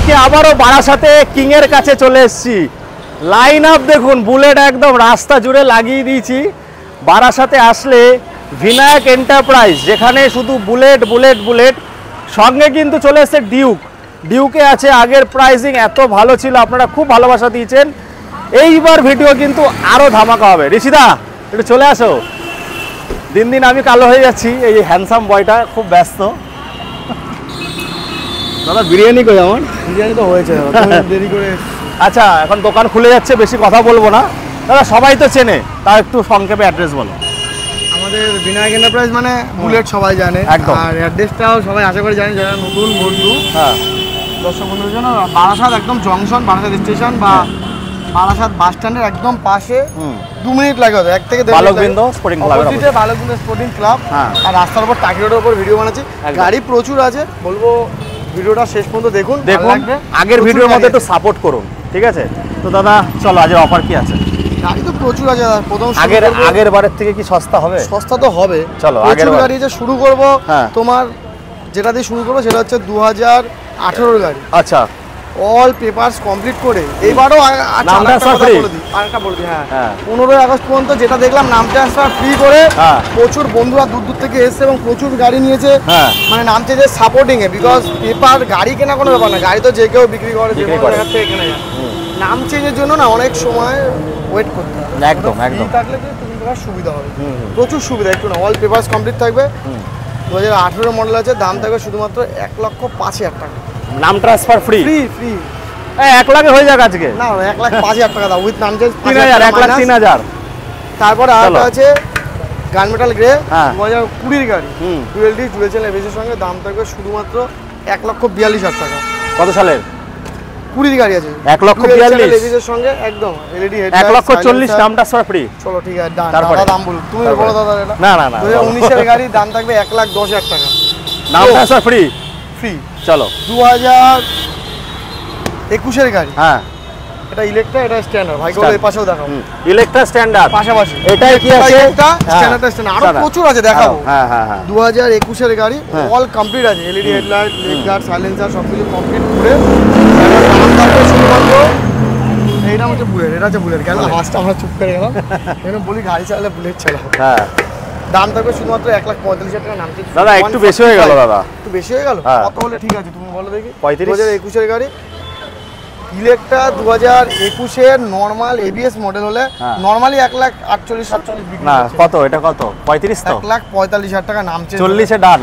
আজকে আবারও বারাসাতে কিং এর কাছে চলে এসেছি। লাইন আপ দেখুন, বুলেট একদম রাস্তা জুড়ে লাগিয়ে দিয়েছি। বারাসাতে আসলে ভিনায়ক এন্টারপ্রাইজ, যেখানে শুধু বুলেট বুলেট বুলেট, সঙ্গে কিন্তু চলে এসেছে ডিউক। ডিউকে আছে, আগের প্রাইসিং এত ভালো ছিল, আপনারা খুব ভালোবাসা দিয়েছেন। এইবার ভিডিও কিন্তু আরও ধামাকা হবে। ঋষিদা একটু চলে আসো। দিন দিন আমি কালো হয়ে যাচ্ছি, এই হ্যান্ডসাম বয়টা খুব ব্যস্ত। দাদা বিরিয়ানি কই আমার? বিরিয়ানি তো হয়েছে, দেরি করে। আচ্ছা, এখন দোকান খুলে যাচ্ছে, বেশি কথা বলবো না। দাদা সবাই তো চেনে, তার একটু সংক্ষেপে অ্যাড্রেস বলো। আমাদের বিনায়ক এন্টারপ্রাইজ মানে বুলেট সবাই জানে, আর অ্যাড্রেসটাও সবাই আশা করি জানে যারা নতুন বন্ধু। হ্যাঁ, দর্শক বন্ধুদের জন্য বারাসাত একদম জংশন, বারাসাত স্টেশন বা বারাসাত বাস স্ট্যান্ডের একদম পাশে 2 মিনিট লাগে, 1 থেকে 1.5 মিনিট। Balakbrinda sporting club, Balakbrinda sporting club. আর রাস্তার উপর টাকি রোডের উপর ভিডিও বানাচ্ছি, গাড়ি প্রচুর আছে। বলবো ভিডিওটা শেষ পর্যন্ত দেখুন, আগের ভিডিওর মধ্যে একটু সাপোর্ট করুন, ঠিক আছে? তো দাদা চলো, আজের অফার কি আছে? গাড়ি তো প্রচুর আছে। প্রথম আগের বারের থেকে কি সস্তা হবে? সস্তা তো হবে। চলো আগের গাড়ি যে শুরু করব, তোমার যেটা দিয়ে শুরু করবো সেটা হচ্ছে 2018 গাড়ি। আচ্ছা, অল পেপারস কমপ্লিট করে এবারও আরেকটা বলে দিই। হ্যাঁ, 15 আগস্ট পর্যন্ত যেটা দেখলাম নাম ট্রান্সফার ফ্রি করে প্রচুর বন্ধুরা দূর দূর থেকে এসছে এবং প্রচুর গাড়ি নিয়েছে। মানে নাম চেঞ্জের সাপোর্টিং এ, বিকজ পেপার গাড়ি কেনা কোনো ব্যাপার না, গাড়ি তো যে কেউ বিক্রি করে, যে কোনো জায়গা থেকে কেনা যায়। নাম চেঞ্জের জন্য না অনেক সময় ওয়েট করতে হবে। একদম একদম থাকলে তোমার সুবিধা হবে, প্রচুর সুবিধা। একটু না, অল পেপারস কমপ্লিট থাকবে। 2018 মডেল আছে, দাম থাকবে শুধুমাত্র 1,05,000 টাকা। নাম ট্রান্সফার ফ্রি ফ্রি ফ্রি 1 লাখে হয়ে যাক আজকে। না, 1,05,000 টাকা দাও উইথ নাম চেঞ্জ 3,000, 1,03,000। তারপরে আরেকটা আছে গানমেটাল গ্রে, 2020 গাড়ি, dual D dual channel ABS এর সঙ্গে, দাম থাকবে শুধুমাত্র 1,42,000 টাকা। কত সালের? 20 গাড়ি আছে, 1,42,000 এবিএস এর সঙ্গে একদম এলইডি হেডলাইট, 1,40,000 নাম ট্রান্সফার ফ্রি। চলো ঠিক আছে, দাদা দাম বলো, তুমি বলো দাদা। এটা না না না, 2019 এর গাড়ি, দাম থাকবে 1,10,000 টাকা, নাম ট্রান্সফার ফ্রি ফ্রি। চলো 2021 এর গাড়ি, হ্যাঁ, এটা ইলেকট্রা, এটা স্ট্যান্ডার্ড। ভাই গোল এই পাশেও দেখাও, ইলেকট্রা স্ট্যান্ডার্ড পাশাপাশি। এটাই কি আছে? স্ট্যান্ডার্ড আরো প্রচুর আছে, দেখাবো। হ্যাঁ হ্যাঁ হ্যাঁ, 2021 এর গাড়ি, অল কমপ্লিট আছে, LED headlight, leg guard, silencer সবকিছু কমপ্লিট করে। দাম থাকবে শুধুমাত্র, এইটা হচ্ছে বুলেট, এটা হচ্ছে বুলেট। কেন ফার্স্ট আমরা চুপ করে গেলাম, কেন বলি গাড়ি চালালে বুলেট চালাও। হ্যাঁ, দাম থাকবে শুধুমাত্র 1,45,000 টাকা। নাম চেঞ্জ দাদা একটু বেশি হয়ে গেল। দাদা একটু বেশি হয়ে গেল, কত হলে ঠিক আছে তুমি বলো দেখি? 35। 2021 এর গাড়ি, ইলেকট্রা 2021 এর নরমাল এবিএস মডেল হলে নরমালি 1,48,47 বিক্রি। না, কত এটা? কত? 35 তো? 1,45,000 টাকা। নাম চেঞ্জ 40 এ ডান।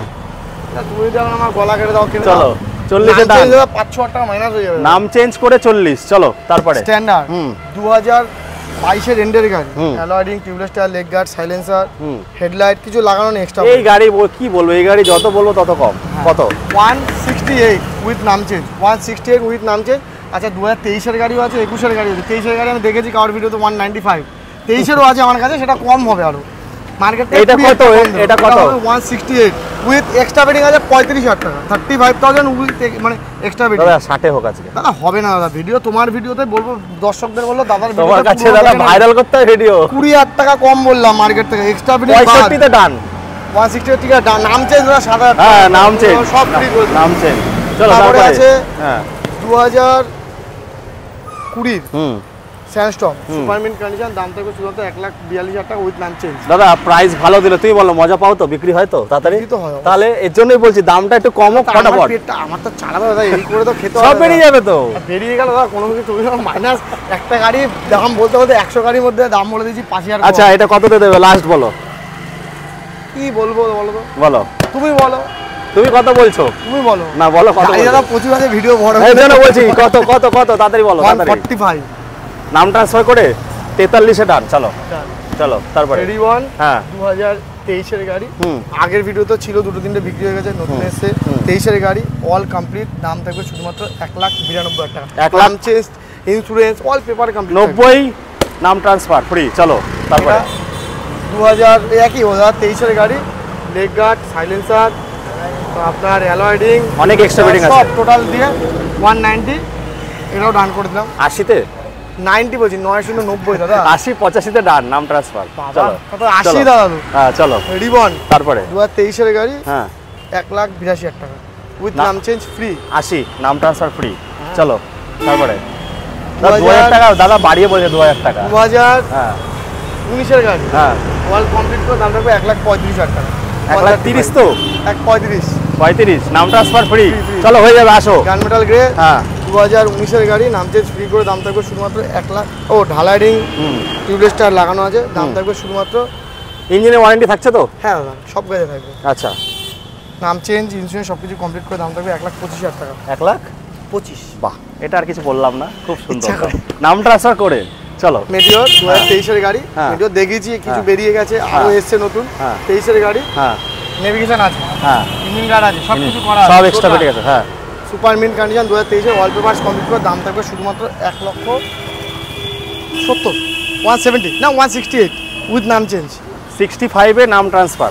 তুমি যাও আমার গলা কেটে দাও, কিনে চলো 40 এ ডান, 500 টাকা মাইনাস হয়ে যাবে। নাম চেঞ্জ করে 40। চলো তারপরে স্ট্যান্ডার্ড 2022 এর এন্ডের গাড়ি, অ্যালয়েডিং, tubeless tyre, leg guard, silencer, headlight কিছু লাগানো নেই এক্সট্রা। এই গাড়ি কি বলবো, এই গাড়ি যত বলবো তত কম। কত? 168 উইথ নাম চেঞ্জ, 168 উইথ নাম চেঞ্জ। আচ্ছা, 2023 এর গাড়িও আছে, 21 এর গাড়ি আছে। 23 এর গাড়ি আমি দেখেছি কারোর ভিডিওতে 195, 23 এরও আছে আমার কাছে, সেটা কম হবে আরো মার্কেট। এটা কত? এটা কত? 168 উইথ এক্সট্রা বেডিং আছে 35,000 টাকা, 35,000 উইথ মানে এক্সট্রা বেডিং। দাদা 60 হোক আজকে। দাদা হবে না দাদা, ভিডিও তোমার ভিডিওতে বলবো, দর্শকদের বললো দাদার তোমার কাছে দাদা ভাইরাল করতে হয় ভিডিও। 20,000 টাকা কম বললাম মার্কেট থেকে, এক্সট্রা বেডিং 65 তে ডান, 168 ঠিক আছে। নাম চেঞ্জ দাদা 7,000। হ্যাঁ, নাম চেঞ্জ সব ফ্রি করে নাম চেঞ্জ। চলো তারপরে আছে হ্যাঁ 2020 স্যান্ডস্টর্ম সুপারমিন্ট কন্ডিশন, দাম থাকবে শুধুমাত্র 1,42,000 টাকা উইথ নাম চেঞ্জ। দাদা প্রাইস ভালো দিলে তুমি বলো, মজা পাও তো? বিক্রি হয় তো তাড়াতাড়ি? তাহলে এর জন্যই বলছি দামটা একটু কম হোক, ফটাফট। আমার তো চালাতে দাদা, এই করে তো খেতে সব বেরিয়ে যাবে তো। বেরিয়ে গেল দাদা, কোনো কিছু তুমি মাইনাস। একটা গাড়ি দাম বলতে বলতে 100 গাড়ির মধ্যে দাম বলে দিয়েছি 5,000। আচ্ছা, এটা কততে দেবে লাস্ট বলো? কি বলবো বলো তো? বলো, তুমি বলো। তুমি কত বলছো? তুমি বলো না, বলো কত? দাদা প্রচুর আছে, ভিডিও বড় এই জন্য বলছি কত কত কত, তাড়াতাড়ি বলো। 145 নাম ট্রান্সফার করে 43 এ ডান। চলো চলো তারপরে 31 হ্যাঁ 2023 এর গাড়ি, আগের ভিডিও তো ছিল, 2-3টে বিক্রি হয়ে গেছে, নতুন এসেছে 23 এর গাড়ি, অল কমপ্লিট। দাম থাকবে শুধুমাত্র 1,92,000 টাকা। 1 lakh change, insurance, all paper complete, 90 নাম ট্রান্সফার ফ্রি। চলো তারপরে 2023 এর গাড়ি, লেগ গার্ড, সাইলেন্সার, আপনার অ্যালয়েডিং, অনেক এক্সট্রা বেডিং আছে, সব টোটাল দিয়ে 190। এটাও ডান করে দিলাম। 80 তে 90 বলছি, 990 দাদা। 80 85 তে ডান, নাম ট্রান্সফার। চলো কত 80 দাদা? হ্যাঁ চলো রিবন, তারপরে 2023 এর গাড়ি, হ্যাঁ 1,82,000 টাকা উইথ নাম চেঞ্জ ফ্রি। 80 নাম ট্রান্সফার ফ্রি। চলো তারপরে 2000 টাকা দাদা বাড়িয়ে বলছে 2000 টাকা 2019 এর গাড়ি হ্যাঁ ওয়াল কমপ্লিট করে দাম রাখবে 1,35,000 টাকা 1,30,000 তো 1,35,000 নাম ট্রান্সফার ফ্রি চলো হয়ে যাবে আসো গান মেটাল গ্রে হ্যাঁ 2019 এর গাড়ি নাম চেঞ্জ ফ্রি করে দাম থাকবে শুধুমাত্র 1 লাখ ও ঢালাই রিং টিউবলেস টায়ার লাগানো আছে দাম থাকবে শুধুমাত্র ইঞ্জিনের ওয়ারেন্টি থাকছে তো হ্যাঁ দাদা সব গাড়ি থাকবে আচ্ছা নাম চেঞ্জ ইন্স্যুরেন্স সবকিছু কমপ্লিট করে দাম থাকবে 1,25,000 টাকা 1,25,000 বাহ এটা আর কিছু বললাম না খুব সুন্দর নাম ট্রান্সফার করে চলো মেডিওর 2023 এর গাড়ি মেডিওর দেখেছি কিছু বেরিয়ে গেছে আরো এসছে নতুন 23 এর গাড়ি হ্যাঁ নেভিগেশন আছে হ্যাঁ ইঞ্জিন গার্ড আছে সব কিছু করা সব এক্সট্রা বেটে গেছে হ্যাঁ সুপার মিন্ট কন্ডিশন 2023 এর ওয়ালপেপারস কমপ্লিট করে দাম থাকবে শুধুমাত্র 1,70,000 170 না 168 উইথ নাম চেঞ্জ 65 এ নাম ট্রান্সফার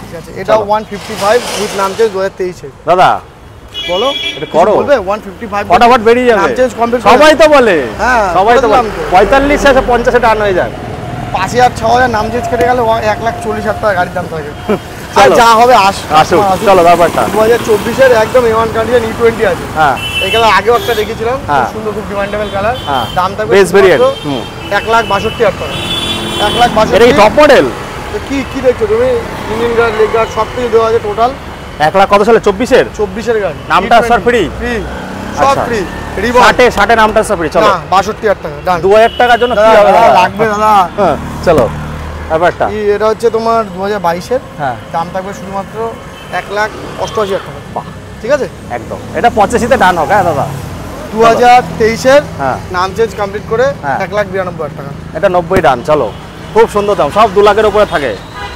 ঠিক আছে এটা 155 উইথ নাম চেঞ্জ 2023 এর দাদা বলো এটা করো বলবে 155 ফটাফট বেরিয়ে যাবে নাম চেঞ্জ কমপ্লিট সবাই তো বলে হ্যাঁ সবাই তো বলে 45 থেকে 50 এ টার্ন হয়ে যায় 5,000 6,000 নাম চেঞ্জ কেটে গেলে 1,40,000 টাকা গাড়ির দাম থাকে আর চলো যা হবে আসো চলো ব্যাপারটা 2024 এর একদম A1 কন্ডিশন E20 আছে হ্যাঁ এই কালার আগেও একটা দেখেছিলাম হ্যাঁ। খুব সুন্দর খুব ডিমান্ডেবল কালার হ্যাঁ। দাম থাকবে বেস ভেরিয়েন্ট 1,62,000 টাকা 1,62,000 এটা কি টপ মডেল তো কি দেখছো তুমি ইঞ্জিন গার্ড লেগ গার্ড সব কিছু দেওয়া আছে টোটাল 1 লাখ কত সালে 24 এর 24 এর গাড়ি নামটা স্যার ফ্রি ফ্রি সব আচ্ছা। ফ্রি রিবন 60 এ নামটা স্যার ফ্রি চলো না 62,000 টাকা ডান 2000 টাকার জন্য কি হবে দাদা? লাগবে দাদা হ্যাঁ চলো ব্যাপারটা এটা হচ্ছে তোমার 2022 এর হ্যাঁ দাম থাকবে শুধুমাত্র 1,88,000 টাকা বাহ ঠিক আছে একদম এটা 85 তে ডান হোক হ্যাঁ দাদা 2023 এর হ্যাঁ নাম চেঞ্জ কমপ্লিট করে হ্যাঁ। 1,92,000 টাকা এটা 90 ডান চলো খুব সুন্দর দাম সব 2 লাখের উপরে থাকে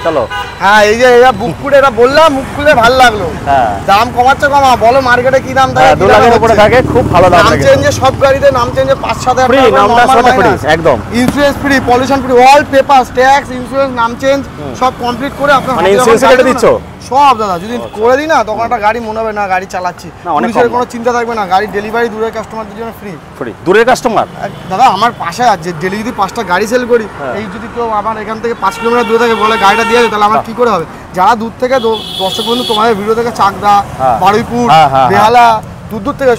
চলো হ্যাঁ এই যে এরা বুক করে এটা বললাম মুখ খুলে ভালো লাগলো হ্যাঁ দাম কমাচ্ছে কমা বলো মার্কেটে কি দাম থাকে 2 লাখের উপরে থাকে খুব ভালো দাম নাম থাকে চেঞ্জে সব গাড়িতে নাম চেঞ্জে 5-7 ফ্রি নামটা সাথে ফ্রি একদম insurance free pollution free all papers tax insurance নাম চেঞ্জ সব কমপ্লিট করে আপনার মানে ইন্স্যুরেন্স কেটে দিচ্ছ সব দাদা যদি করে দিই না তখন একটা গাড়ি মনে হবে না গাড়ি চালাচ্ছি পুলিশের কোনো চিন্তা থাকবে না গাড়ি ডেলিভারি দূরের কাস্টমারদের জন্য ফ্রি ফ্রি দূরের কাস্টমার দাদা আমার পাশে আছে ডেলি যদি 5টা গাড়ি সেল করি এই যদি কেউ আমার এখান থেকে 5 কিলোমিটার দূরে থাকে বলে গাড়িটা দিয়ে তাহলে আমার কি করে হবে যারা দূর থেকে দর্শক বন্ধু তোমাদের ভিডিও থেকে চাকদা বারুইপুর বেহালা দূর থেকে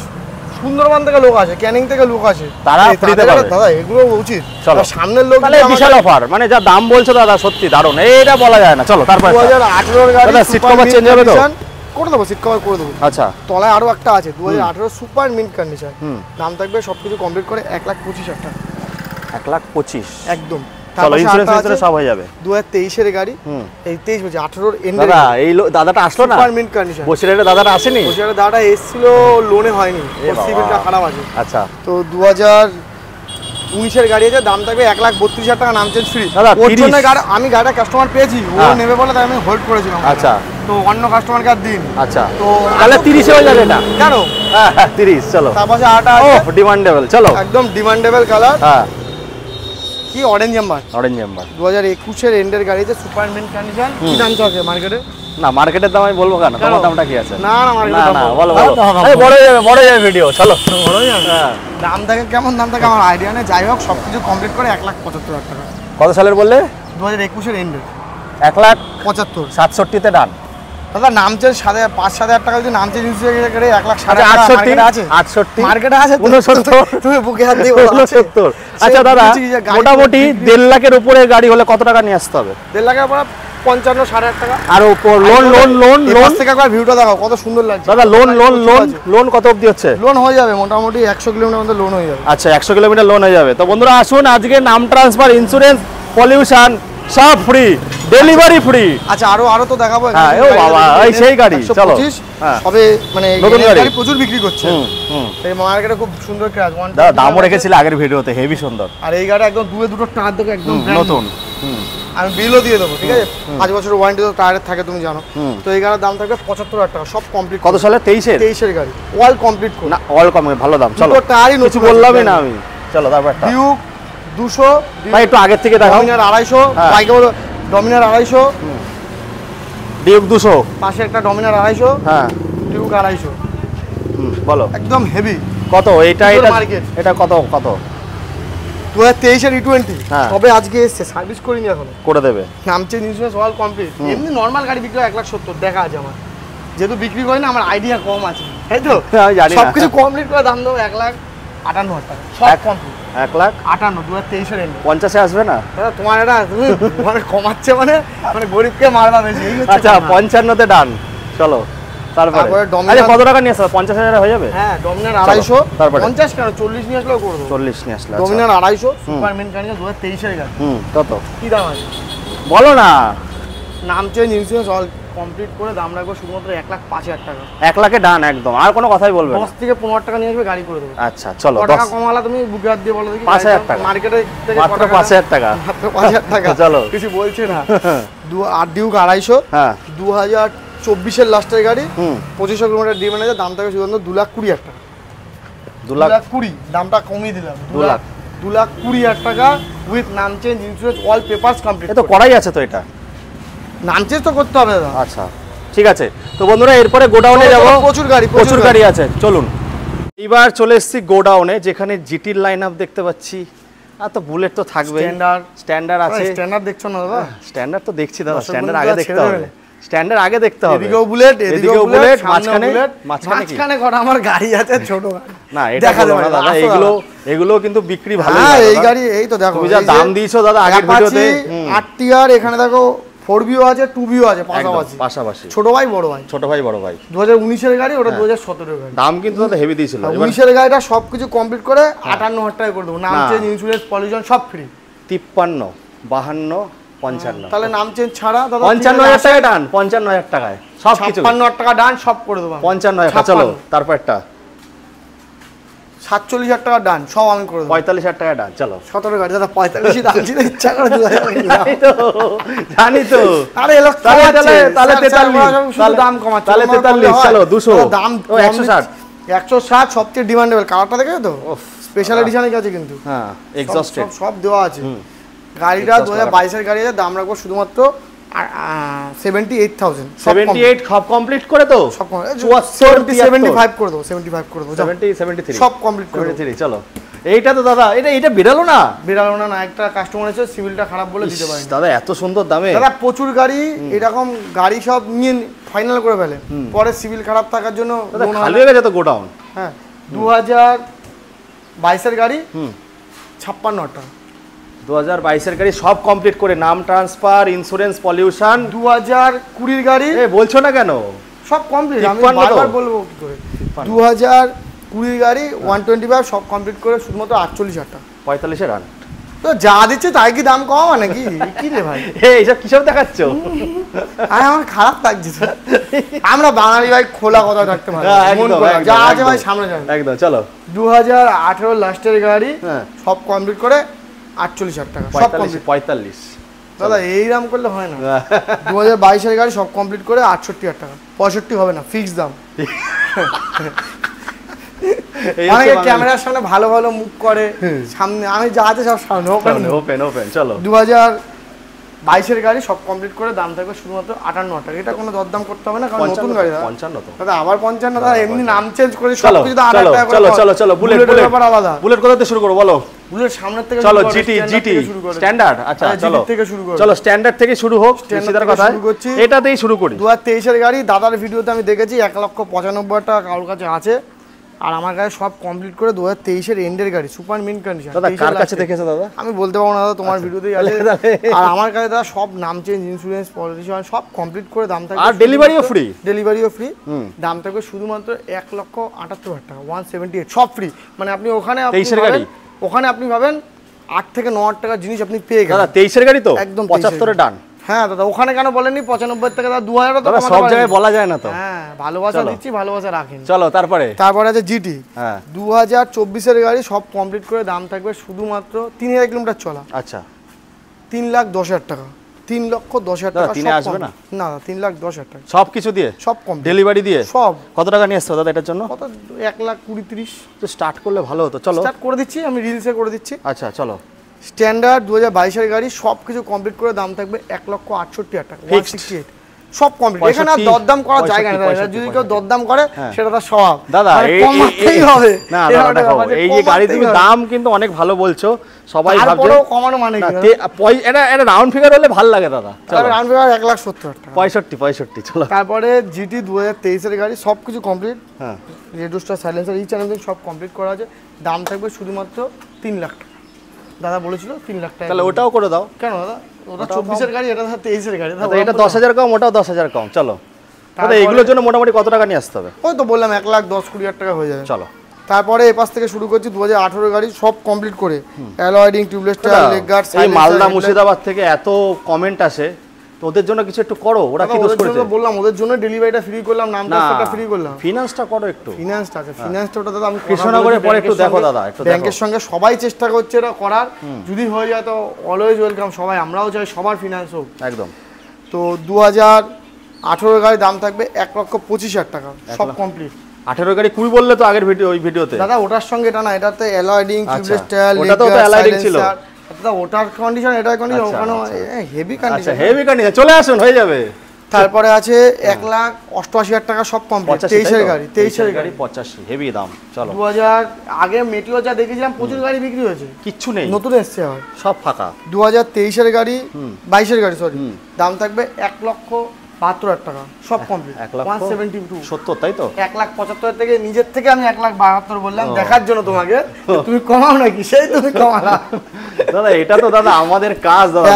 সুন্দরবন থেকে লোক আছে ক্যানিং থেকে লোক আছে তারা ফ্রিতে পাবে দাদা এগুলো উচিত সামনের লোক তাহলে বিশাল অফার মানে যা দাম বলছো দাদা সত্যি দারুণ এটা বলা যায় না চলো তারপর 2018 এর গাড়ি সিট কভার চেঞ্জ হবে তো করে দেবো সিট কভার করে দেবো আচ্ছা তলায় আরো একটা আছে 2018 সুপার মিন্ট কন্ডিশন দাম থাকবে সবকিছু কমপ্লিট করে 1,25,000 টাকা 1,25,000 একদম চলো ইন্স্যুরেন্স সব হয়ে যাবে 2023 এর গাড়ি এই 23 বলছি 18 এর এন্ড দাদা এই দাদাটা আসলো না সুপার মিন্ট কন্ডিশন বসিরহাটের দাদাটা আসেনি বসিরহাটের দাদাটা এসেছিল লোনে হয়নি ওর সিভিলটা খারাপ আছে আচ্ছা তো 2019 এর গাড়ি আছে দাম থাকবে 1,32,000 টাকা নাম চেঞ্জ ফ্রি ওর জন্য আমি গাড়িটা কাস্টমার পেয়েছি ও নেবে বলে তাই আমি হোল্ড করেছিলাম আচ্ছা তো অন্য কাস্টমারকে আর দিন আচ্ছা তো তাহলে 30 এ হয়ে যাবে এটা কেন হ্যাঁ 30 চলো তারপরে আটা ও আছে ডিমান্ডেবল চলো একদম ডিমান্ডেবল কালার হ্যাঁ কি অরেঞ্জ নাম্বার অরেঞ্জ নাম্বার 2021 এর এন্ডের গাড়িতে সুপার মিন্ট কন্ডিশন কি দাম চলছে মার্কেটে না মার্কেটের দাম আমি বলবো কেন তোমার দামটা কি আছে না না মার্কেটে না বলো এই বড় যাবে ভিডিও চলো বড় যাবে দাম থাকে কেমন দাম থাকে আমার আইডিয়া নেই যাই হোক সবকিছু কমপ্লিট করে 1,75,000 টাকা কত সালের বললে 2021 এর এন্ডে 1,75,000 তে ডান দাদা নাম চেঞ্জ 5,000 টাকা যদি নাম চেঞ্জ করে 1,68,000 আছে 68 মার্কেটে আছে 69 তুমি বুকে হাত দিয়ে 69 আচ্ছা দাদা মোটামুটি 1.5 লাখের উপরে গাড়ি হলে কত টাকা নিয়ে আসতে হবে 1.5 লাখের পর 55-60,000 টাকা আর উপর লোন থেকে একবার ভিউটা দেখো কত সুন্দর লাগছে দাদা লোন কত অবধি হচ্ছে লোন হয়ে যাবে মোটামুটি 100 কিলোমিটার মধ্যে লোন হয়ে যাবে আচ্ছা 100 কিলোমিটার লোন হয়ে যাবে তো বন্ধুরা আসুন আজকে নাম ট্রান্সফার ইন্স্যুরেন্স পলিউশন সব ফ্রি ডেলিভারি ফ্রি আচ্ছা আরো তো দেখাবো হ্যাঁ ও বাবা এই সেই গাড়ি চলো সবে মানে নতুন গাড়ি প্রচুর বিক্রি করছে এই মার্কেটে খুব সুন্দর ক্র্যাশ দাদা দামও রেখেছিল আগের ভিডিওতে হেভি সুন্দর আর এই গাড়ি একদম দুটো টায়ার দেখো একদম নতুন আমি বিলও দিয়ে দেবো ঠিক আছে 5 বছরের ওয়ারেন্টি তো টায়ারের থাকে তুমি জানো তো এই গাড়ির দাম থাকবে 75,000 টাকা সব কমপ্লিট কত সালে 23 এর গাড়ি অল কমপ্লিট না অল কম ভালো দাম চলো টায়ারই কিছু বললামই না আমি চলো তারপর ডিউক 200 ভাই একটু আগের থেকে দেখাও ডমিনার 250 বাইকে বলো ডমিনার 250 ডিউক 200 পাশে একটা ডমিনার 250 হ্যাঁ ডিউক 250 বলো একদম হেভি কত এটা কত 2023 এর E20 তবে আজকে এসেছে সার্ভিস করিনি এখন করে দেবে নামছে ইন্স্যুরেন্স অল কমপ্লিট এমনি নরমাল গাড়ি বিক্রি 1,70,000 দেখা আছে আমার যেহেতু বিক্রি করি না আমার আইডিয়া কম আছে তাই তো আমি জানি না। সবকিছু কমপ্লিট করে দাম দেবো 1,58,000 টাকা সব কমপ্লিট। 1,58,000 2023 এর 50-এ আসবে না? দাদা তোমার এটা তুমি মানে কমাচ্ছে মানে গরিবকে মারবা বেশি। আচ্ছা 55-তে ডান। চলো তারপরে আচ্ছা কত টাকা নিয়ে আসবে? 50,000 হয়ে যাবে? হ্যাঁ ডমিনার 250। তারপরে 50 কেন 40 নিয়ে আসলেও করে দেবো। 40 নিয়ে আসলে ডমিনার 250 সুপারম্যান গাড়ি 2023 এর গাড়ি। কত কি দাম আছে বলো না? নাম চেঞ্জ ইন্স্যুরেন্স অল কমপ্লিট করে দাম রাখবো শুধুমাত্র 1,05,000 টাকা। 1 লাখে ডান একদম, আর কোনো কথাই বলবে না। 10 থেকে 15 টাকা নিয়ে আসবে গাড়ি করে দেবো। আচ্ছা চলো কত টাকা কমালা তুমি বুকে হাত দিয়ে বলো দেখি। 5,000 টাকা মার্কেটে থেকে মাত্র 5,000 টাকা। মাত্র 5,000 টাকা চলো কিছু বলছে না। 8 ডিউক 250। হ্যাঁ 2024 এর লাস্টের গাড়ি 2500 কিলোমিটার ডিমান্ড আছে, দাম থাকে শুধুমাত্র 2,20,000 টাকা। 2,20,000 দামটা কমিয়ে দিলাম। 2,20,000 টাকা উইথ নাম change insurance all papers complete. এ তো করাই আছে তো, এটা নাম চেঞ্জ তো করতে হবে দাদা। আচ্ছা ঠিক আছে। তো বন্ধুরা এরপরে গোডাউনে যাব, প্রচুর গাড়ি আছে, চলুন। এবার চলে এসেছি গোডাউনে, যেখানে জিটির লাইন আপ দেখতে পাচ্ছি। আর তো বুলেট তো থাকবে, স্ট্যান্ডার্ড আছে। স্ট্যান্ডার্ড দেখছো না দাদা? স্ট্যান্ডার্ড তো দেখছি দাদা, স্ট্যান্ডার্ড আগে দেখতে হবে। স্ট্যান্ডার্ড আগে দেখতে হবে। এদিকেও বুলেট, এদিকেও বুলেট, মাঝখানে করা আমার গাড়ি আছে ছোট গাড়ি। না এটা বলো না দাদা, এগুলো কিন্তু বিক্রি ভালো। হ্যাঁ এই গাড়ি এই তো দেখো, তুমি যা দাম দিয়েছো দাদা আগের ভিডিওতে। 8TR এখানে দেখো 4BO আছে 2BO আছে পাশাপাশি। ছোট ভাই বড় ভাই। 2019 এর গাড়ি, ওটা 2017 এর গাড়ি। দাম কিন্তু দাদা হেভি দিয়েছিল। 19 এর গাড়িটা সবকিছু কমপ্লিট করে 58,000 টাকা করে দেবো। নাম চেঞ্জ ইন্স্যুরেন্স পলিউশন সব ফ্রি। 53, 52, 55। তাহলে নাম চেঞ্জ ছাড়া দাদা 55,000 টাকা ডান। 55,000 টাকায় সব কিছু। 56,000 টাকা ডান, সব করে দেবো। 55,000 চলো তারপরটা 47,000 টাকা ডান, সব আমি করে দেবো। 45,000 টাকা ডান, চলো। 17 গাড়ি দাদা 45 দাম ছিল, ইচ্ছা করে জানি তো। আরে এলো তাহলে 43, শুধু দাম কমাচ্ছে। তাহলে 43 চলো 200 দাম 160 160 সবচেয়ে ডিমান্ডেবল কালারটা দেখে তো স্পেশাল এডিশনে আছে কিন্তু। হ্যাঁ এক্সস্টেড সব দেওয়া আছে। গাড়িটা 2022 এর গাড়ি আছে, দাম রাখবো শুধুমাত্র 78,000। 78 সব কমপ্লিট করে তো সব 75 করে দেবো। 75 করে দেবো। 73 সব কমপ্লিট করে 73 চলো। এইটা তো দাদা এটা বেরালো না। না একটা কাস্টমার এসে সিভিলটা খারাপ বলে দিতে পারেনি দাদা। এত সুন্দর দামে দাদা প্রচুর গাড়ি এরকম গাড়ি সব নিয়ে ফাইনাল করে ফেলে, পরে সিভিল খারাপ থাকার জন্য খালি হয়ে গেছে তো গোডাউন। হ্যাঁ 2022 এর গাড়ি 56,000 টাকা। 2022 এর গাড়ি সব কমপ্লিট করে নাম ট্রান্সফার ইন্স্যুরেন্স পলিউশন। 2020 এর গাড়ি বলছো না কেন? সব কমপ্লিট, আমি বারবার বলবো কি করে। 2020 গাড়ি 125 সব কমপ্লিট করে শুধুমাত্র 48,000 টাকা। 45 রান তো যা দিচ্ছে তাই কি দাম কমাবে নাকি? কি রে ভাই এইসব কিসব দেখাচ্ছ? আরে আমার খারাপ লাগছে। আমরা বাঙালি ভাই খোলা কথা থাকতে পারি, যা আছে ভাই সামনে যাবে একদম। চলো 2018 লাস্টের গাড়ি সব কমপ্লিট করে 48,000 টাকা। সব কমপ্লিট 45 দাদা এই দাম করলে হয় না। 2022 এর গাড়ি সব কমপ্লিট করে 68,000 টাকা। 65 হবে না, ফিক্স দাম। অনেকে ক্যামেরার সামনে ভালো ভালো মুখ করে, সামনে আমি যা আছে সব সামনে ওপেন চলো। 2022 এর গাড়ি সব কমপ্লিট করে দাম থাকবে শুধুমাত্র 58,000 টাকা। এটা কোনো দরদাম করতে হবে না, কারণ নতুন গাড়ি। 55 তো দাদা আবার 55 দাদা, এমনি নাম চেঞ্জ করে সব কিছু দাম 8 টাকা করে। চলো বুলেট ব্যাপার আলাদা। বুলেট কোথা থেকে শুরু করব বলো? বুলেট সামনের থেকে চলো জিটি স্ট্যান্ডার্ড। আচ্ছা চলো থেকে শুরু করো। চলো স্ট্যান্ডার্ড থেকে শুরু হোক। সিধার কথা এটাতেই শুরু করি। 2023 এর গাড়ি দাদার ভিডিওতে আমি দেখেছি 1,95,000 টাকা কারোর কাছে আছে, আর আমার কাছে সব কমপ্লিট করে 2023 এর এন্ডের গাড়ি সুপার মিন কন্ডিশন। দাদা কার কাছে দেখেছো দাদা? আমি বলতে পারবো না দাদা, তোমার ভিডিওতেই আছে। আর আমার কাছে দাদা সব নাম চেঞ্জ ইন্স্যুরেন্স পলিউশন সব কমপ্লিট করে দাম থাকবে, আর ডেলিভারিও ফ্রি। দাম থাকবে শুধুমাত্র 1,78,000 টাকা। 178 সব ফ্রি। মানে আপনি ওখানে আপনি পাবেন 8 থেকে 9,000 টাকার জিনিস আপনি পেয়ে গেলেন। দাদা 23 এর গাড়ি তো একদম 75 এর ডান। হ্যাঁ দাদা ওখানে কেন বলেননি 95 থেকে দাদা 2,000 তো সব জায়গায় বলা যায় না তো। হ্যাঁ ভালোবাসা দিচ্ছি, ভালোবাসা রাখেন। চলো তারপরে আছে জিটি। হ্যাঁ 2024 এর গাড়ি সব কমপ্লিট করে দাম থাকবে শুধুমাত্র 3,000 কিলোমিটার চলা। আচ্ছা 3,10,000 টাকা। 3,10,000 টাকা তিনে আসবে না? না 3,10,000 টাকা সব কিছু দিয়ে, সব কম ডেলিভারি দিয়ে সব। কত টাকা নিয়ে আসছো দাদা এটার জন্য? কত 1,20,30 তো স্টার্ট করলে ভালো হতো। চলো স্টার্ট করে দিচ্ছি, আমি রিলসে করে দিচ্ছি। আচ্ছা চলো। স্ট্যান্ডার্ড 2022 এর গাড়ি সব কিছু কমপ্লিট করে দাম থাকবে 1,68,000 টাকা। 168 সব কমপ্লিট। এখানে আর দরদাম করার জায়গা নেই দাদা, যদি কেউ দরদাম করে সেটা তার স্বভাব দাদা। কম মারতেই হবে। না দাদা দেখো, এই যে গাড়ি তুমি দাম কিন্তু অনেক ভালো বলছো, সবাই ভাবছে তারপরেও কমানো মানে কি, এটা রাউন্ড ফিগার হলে ভালো লাগে দাদা। চলো রাউন্ড ফিগার 1,70,000 টাকা, 65 চলো। তারপরে জিটি 2023 এর গাড়ি, সবকিছু কমপ্লিট। হ্যাঁ, রেড স্টার সাইলেন্সার এই চ্যানেল সব কমপ্লিট করা আছে। দাম থাকবে শুধুমাত্র 3 লাখ টাকা। দাদা বলেছিল 3 লাখ টাকা, তাহলে ওটাও করে দাও। কেন দাদা, ওটা 24 এর গাড়ি, এটা 23 এর গাড়ি। এটা 10,000 কম, ওটাও 10,000 কম। চলো দাদা, এগুলোর জন্য মোটামুটি কত টাকা নিয়ে আসতে হবে? ওই তো বললাম 1,10,20,000 টাকা হয়ে যাবে। চলো। তারপরে এপাশ থেকে শুরু করছি 2018 গাড়ি, সব কমপ্লিট করে অ্যালয়েডিং, টিউবলেস টায়ার, লেগ গার্ড। এই মালদা মুর্শিদাবাদ থেকে এত কমেন্ট আসে, তো ওদের জন্য কিছু একটু করো। ওরা কি দোষ করেছে? বললাম ওদের জন্য ডেলিভারিটা ফ্রি করলাম, নামটা সেটা ফ্রি করলাম। ফিনান্সটা করো একটু। ফিনান্সটা আছে, ফিনান্সটা ওটা দাদা আমি কৃষ্ণনগরে পরে একটু দেখো দাদা, একটু দেখো। ব্যাংকের সঙ্গে সবাই চেষ্টা করছে এটা করার, যদি হয়ে যায় তো অলওয়েজ ওয়েলকাম। সবাই, আমরাও চাই সবার ফিনান্স হোক একদম। তো 2018 গাড়ির দাম থাকবে 1,25,000 টাকা, সব কমপ্লিট। 18 গাড়ি 20 বললে তো আগের ভিডিও, ওই ভিডিওতে দাদা ওটার সঙ্গে এটা না, এটাতে অ্যালয়েডিং, টিউবলেস টায়ার, ওটা তো অ্যালয়েডিং ছিল দাদা। ওটার কন্ডিশন, এটার কন্ডিশন, ওখানে হেভি কন্ডিশন। আচ্ছা হেভি কন্ডিশন, চলে আসুন, হয়ে যাবে। তারপরে আছে 1,88,000 টাকা, সব কমপ্লিট। 23 এর গাড়ি, 23 এর গাড়ি 85, হেভি দাম। চলো। 2000 আগে মেটিও যা দেখেছিলাম প্রচুর গাড়ি বিক্রি হয়েছে, কিচ্ছু নেই, নতুন এসছে আবার সব ফাঁকা। 2023 এর গাড়ি, 22 এর গাড়ি সরি, দাম থাকবে 1,72,000 টাকা, সব কমপ্লিট। 172 70, তাই তো? 1,75,000 থেকে নিজের থেকে আমি 1,72,000 বললাম দেখার জন্য তোমাকে, তুমি কমাও নাকি, সেই তুমি কমালা দাদা। এটা তো দাদা আমাদের কাজ দাদা।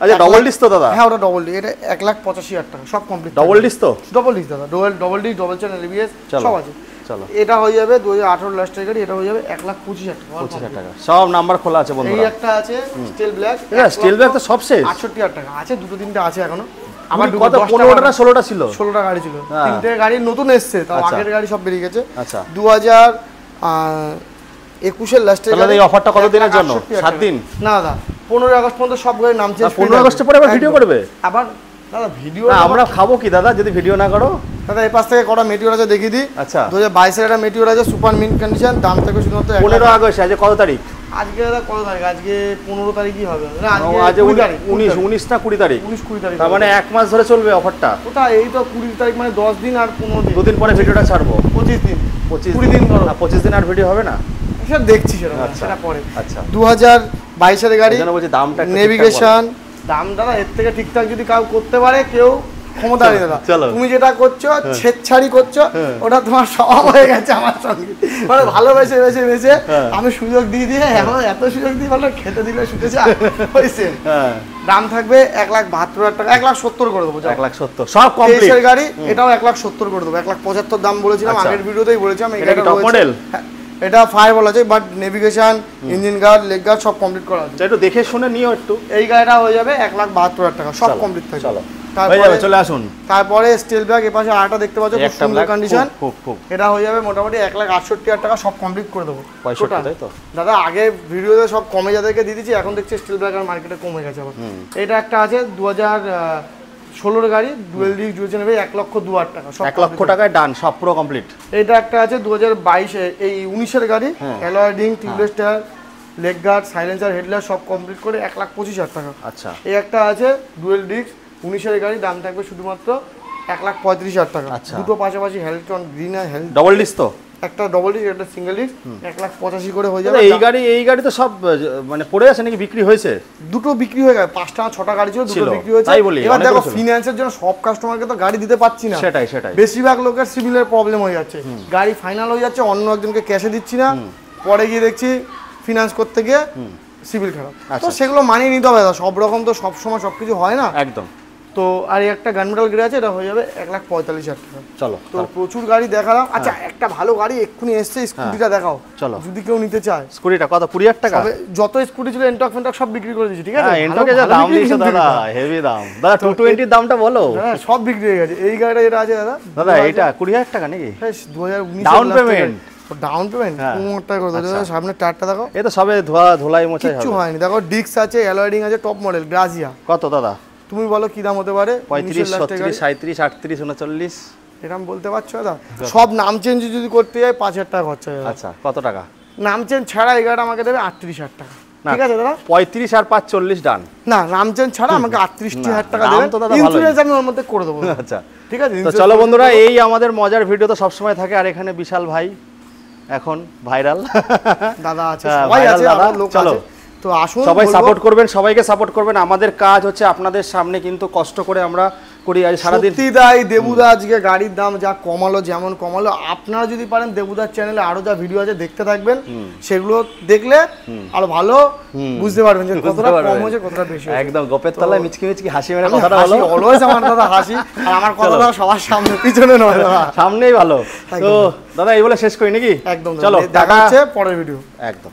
আচ্ছা ডবল ডিস তো দাদা? হ্যাঁ ওটা ডবল ডিস, এটা 1,85,000 টাকা, সব কমপ্লিট। ডবল ডিস তো? ডবল ডিস দাদা, double disc, double channel ABS সব আছে। চলো, এটা হয়ে যাবে 2018 লাস্টের গাড়ি, এটা হয়ে যাবে 1,25,000 টাকা। 25,000 টাকা, সব নাম্বার খোলা আছে বন্ধুরা। এই একটা আছে স্টিল ব্ল্যাক, স্টিল ব্ল্যাক তো সব শেষ। 68,000 টাকা আছে, দুটো তিনটে আছে এখনো। আমার কত 15টা না 16টা ছিল? 16টা গাড়ি ছিল, তিনটে গাড়ি নতুন এসেছে, তাও আগের গাড়ি সব বেরিয়ে গেছে। আচ্ছা 2021 এর লাস্টের গাড়ি। এই অফারটা কত দিনের জন্য? 7 দিন? না দাদা, 15 আগস্ট পর্যন্ত সব গাড়ি নাম চেঞ্জ। 15 আগস্টের পরে আবার ভিডিও করবে? আবার দাদা ভিডিও আমরা খাবো কি দাদা যদি ভিডিও না করো? দাদা এই পাশ থেকে কটা মেটিওর আছে দেখিয়ে দিই। আচ্ছা 2022 এর একটা মেটিওর আছে, সুপার মিন্ট কন্ডিশন, দাম থাকবে শুধুমাত্র 15 আগস্ট। আজ কত তারিখ? আজকে দাদা কত তারিখ? আজকে 15 তারিখই হবে না, আজকে 19 না 20 তারিখ? 19-20 তারিখ। তার মানে 1 মাস ধরে চলবে অফারটা? ওটা এই তো 20 তারিখ, মানে 10 দিন আর 15 দিন। 2 দিন পরে ভিডিওটা ছাড়বো। 25 দিন, 20 দিন ধরো। 25 দিন আর ভিডিও হবে না? সেটা দেখছি, সেটা পরে। আচ্ছা 2022 এর গাড়ি, জানো বলছি দামটা নেভিগেশন। দাম দাদা এর থেকে ঠিকঠাক যদি কাউ করতে পারে, কেউ ক্ষমতা নেই দাদা। তুমি যেটা করছো ছেদছাড়ি করছো, ওটা তোমার স্বভাব হয়ে গেছে আমার সঙ্গে, মানে ভালোবেসে বেসে বেসে আমি সুযোগ দিয়ে দিয়ে এখন এত সুযোগ দিয়ে ভালো খেতে দিলে শুটেছে হয়েছে। দাম থাকবে 1,72,000 টাকা, 1,70,000 করে দেবো। 1,70,000 সব কমপ্লিট। এর গাড়ি, এটাও 1,70,000 করে দেবো। 1,75,000 দাম বলেছিলাম আগের ভিডিওতেই বলেছিলাম। এটা কি টপ মডেল? এটা ফায়ারবল আছে, but navigation, engine guard, leg guard সব কমপ্লিট করা আছে। একটু দেখে শুনে নিও একটু। এই গাড়িটা হয়ে যাবে 1,72,000 টাকা, সব কমপ্লিট থাকবে। চলো হয়ে যাবে, চলে আসুন। তারপরে স্টিল ব্যাগ এই পাশে আরেকটা দেখতে পাচ্ছ, খুব সুন্দর কন্ডিশন। খুব এটা হয়ে যাবে মোটামুটি 1,68,000 টাকা, সব কমপ্লিট করে দেবো। 65 তাই তো? দাদা আগে ভিডিওতে সব কমে যাদেরকে দিয়ে দিচ্ছি, এখন দেখছি স্টিল ব্যাগ আর মার্কেটে কমে গেছে আবার। এটা একটা আছে 2016 গাড়ি, ডুয়েল ডিস্ক জুয়েছে নেবে 1,02,000 টাকা, 1 লক্ষ টাকায় ডান, সব পুরো কমপ্লিট। এটা একটা আছে 2022 এই 19 এর গাড়ি, অ্যালয়েডিং, tubeless tyre, leg guard, silencer, headlight সব কমপ্লিট করে 1,25,000 টাকা। আচ্ছা এই একটা আছে ডুয়েল ডিস্ক 19 এর গাড়ি, দাম থাকবে শুধুমাত্র 1,35,000 টাকা। দুটো পাশাপাশি হেলটন গ্রিন আর হেল ডবল ডিস্ক তো? একটা ডবল ডিস্ক, একটা সিঙ্গেল ডিস্ক, 1,85,000 করে হয়ে যাবে। এই গাড়ি তো সব মানে পড়ে আছে নাকি বিক্রি হয়েছে? দুটো বিক্রি হয়ে গেছে, 5টা 6টা গাড়ি ছিল, দুটো বিক্রি হয়েছে। তাই বলি, এবার দেখো ফিনান্সের জন্য সব কাস্টমারকে তো গাড়ি দিতে পারছি না। সেটাই বেশিরভাগ লোকের সিভিলের প্রবলেম হয়ে যাচ্ছে, গাড়ি ফাইনাল হয়ে যাচ্ছে, অন্য একজনকে ক্যাশে দিচ্ছি না, পরে গিয়ে দেখছি ফিনান্স করতে গিয়ে সিভিল খারাপ। তো সেগুলো মানিয়ে নিতে হবে, সব রকম তো সব সময় সবকিছু হয় না একদম। তো আর একটা গান মেটাল গাড়ি আছে, এটা হয়ে যাবে 1,45,000 টাকা। চলো, তো প্রচুর গাড়ি দেখালাম। আচ্ছা একটা ভালো গাড়ি এক্ষুনি এসছে, স্কুটিটা দেখাও চলো, যদি কেউ নিতে চায়। স্কুটিটা কত? 20,000 টাকা? যত স্কুটি ছিল এন্টক ফেন্টক সব বিক্রি করে দিয়েছি, ঠিক আছে? হ্যাঁ এন্টকে যা দাম দিয়েছো দাদা, হেভি দাম দাদা। 220 এর দামটা বলো। হ্যাঁ সব বিক্রি হয়ে গেছে। এই গাড়িটা যেটা আছে দাদা এটা 20,000 টাকা নাকি? হ্যাঁ 2019 ডাউন পেমেন্ট। ডাউন পেমেন্ট 15,000 টাকা করে দাও। সামনে টায়ারটা দেখো, এই তো সবে ধোলাই মোছাই হবে, কিছু হয়নি। দেখো ডিস্ক আছে, অ্যালয়েডিং আছে, টপ মডেল গ্রাজিয়া। কত দাদা? তুমি বলো কি দাম হতে পারে? 35, 36, 37, 38, 39 এরকম বলতে পারছো দাদা? সব নাম চেঞ্জ যদি করতে যাই 5,000 টাকা খরচা হয়ে যাবে। আচ্ছা কত টাকা? নাম চেঞ্জ ছাড়া এই গাড়িটা আমাকে দেবে 38,000 টাকা। ঠিক আছে দাদা 35 আর 5 40 ডান না নাম চেঞ্জ ছাড়া আমাকে 38,000 টাকা দেবেন ইন্স্যুরেন্স আমি ওর মধ্যে করে দেবো আচ্ছা ঠিক আছে তো চলো বন্ধুরা এই আমাদের মজার ভিডিও তো সবসময় থাকে আর এখানে বিশাল ভাই এখন ভাইরাল দাদা আছে সবাই আছে আমার লোক আছে তো আসুন সবাই সাপোর্ট করবেন সবাইকে সাপোর্ট করবেন আমাদের কাজ হচ্ছে আপনাদের সামনে কিন্তু কষ্ট করে আমরা করি আজ সারা দিন সত্যিই দেবুদা আজকে গাড়ির দাম যা কমালো যেমন কমালো আপনারা যদি পারেন দেবুদার চ্যানেলে আরো যা ভিডিও আছে দেখতে থাকবেন সেগুলো দেখলে আরো ভালো বুঝতে পারবেন যে কতটা কম হয়েছে কতটা বেশি হয়েছে একদম গোপের তলায় মিচকি মিচকি হাসি মেরে কথাটা বলো অলওয়েজ আমার দাদা হাসি আর আমার কথাটা সবার সামনে পিছনে নয় দাদা সামনেই ভালো তো দাদা এই বলে শেষ করি নাকি একদম চলো দেখা হচ্ছে পরের ভিডিও একদম